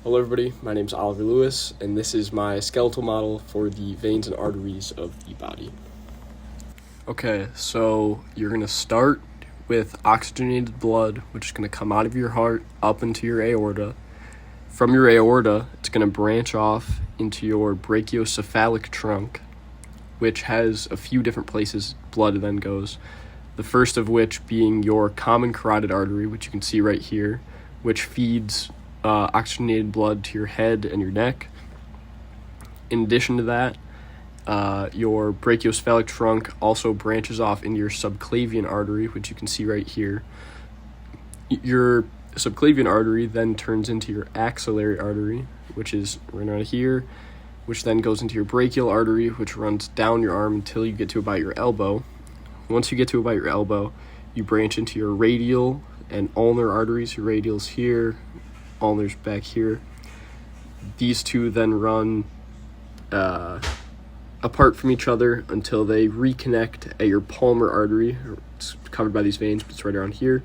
Hello everybody, my name is Oliver Lewis, and this is my skeletal model for the veins and arteries of the body. Okay, so you're going to start with oxygenated blood, which is going to come out of your heart up into your aorta. From your aorta, it's going to branch off into your brachiocephalic trunk, which has a few different places blood then goes. The first of which being your common carotid artery, which you can see right here, which feeds oxygenated blood to your head and your neck. In addition to that, your brachiocephalic trunk also branches off into your subclavian artery, which you can see right here. Your subclavian artery then turns into your axillary artery, which is right around here, which then goes into your brachial artery, which runs down your arm until you get to about your elbow. Once you get to about your elbow, you branch into your radial and ulnar arteries. Your radial's here, ulnar's back here. These two then run apart from each other until they reconnect at your palmar artery. It's covered by these veins, but it's right around here,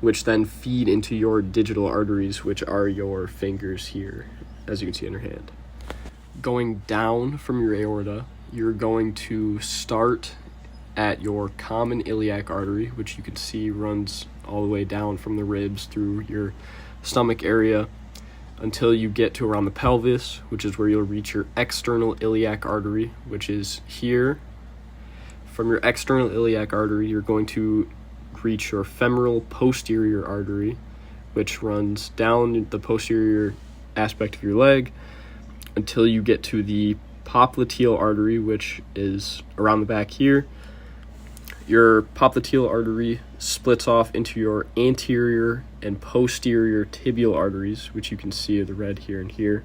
which then feed into your digital arteries, which are your fingers here, as you can see in your hand. Going down from your aorta, you're going to start at your common iliac artery, which you can see runs all the way down from the ribs through your stomach area until you get to around the pelvis, which is where you'll reach your external iliac artery, which is here. From your external iliac artery, you're going to reach your femoral posterior artery, which runs down the posterior aspect of your leg until you get to the popliteal artery, which is around the back here. Your popliteal artery splits off into your anterior and posterior tibial arteries, which you can see are the red here and here,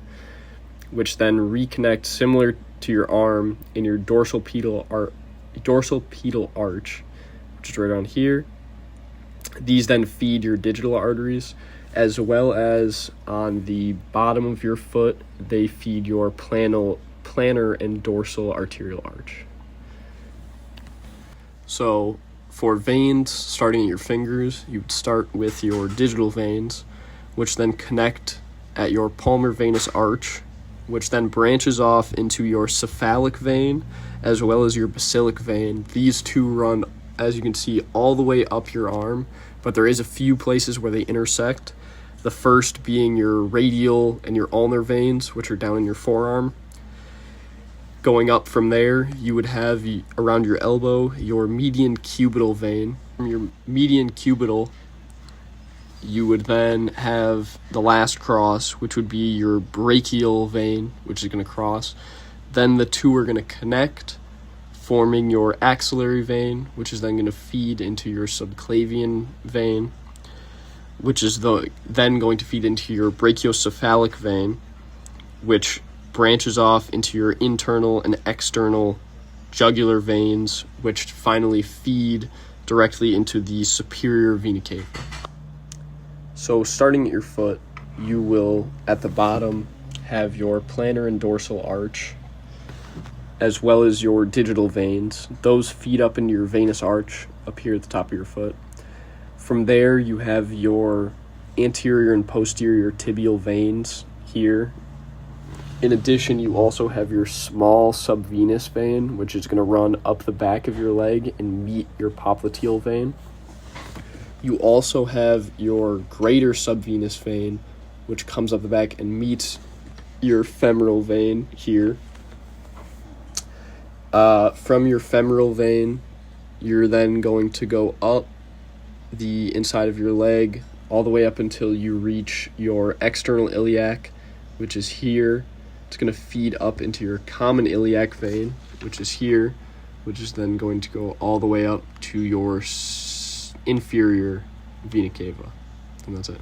which then reconnect similar to your arm in your dorsal pedal arch, which is right around here. These then feed your digital arteries, as well as on the bottom of your foot, they feed your plantar and dorsal arterial arch. So for veins, starting at your fingers, you would start with your digital veins, which then connect at your palmar venous arch, which then branches off into your cephalic vein, as well as your basilic vein. These two run, as you can see, all the way up your arm, but there is a few places where they intersect. The first being your radial and your ulnar veins, which are down in your forearm. Going up from there, you would have around your elbow your median cubital vein. From your median cubital, you would then have the last cross, which would be your brachial vein, which is going to cross. Then the two are going to connect, forming your axillary vein, which is then going to feed into your subclavian vein, which is then going to feed into your brachiocephalic vein, which branches off into your internal and external jugular veins, which finally feed directly into the superior vena cava. So starting at your foot, you will, at the bottom, have your plantar and dorsal arch, as well as your digital veins. Those feed up into your venous arch up here at the top of your foot. From there, you have your anterior and posterior tibial veins here. In addition, you also have your small subvenous vein, which is going to run up the back of your leg and meet your popliteal vein. You also have your greater subvenous vein, which comes up the back and meets your femoral vein here. From your femoral vein, you're then going to go up the inside of your leg all the way up until you reach your external iliac, which is here. It's going to feed up into your common iliac vein, which is here, which is then going to go all the way up to your inferior vena cava. And that's it.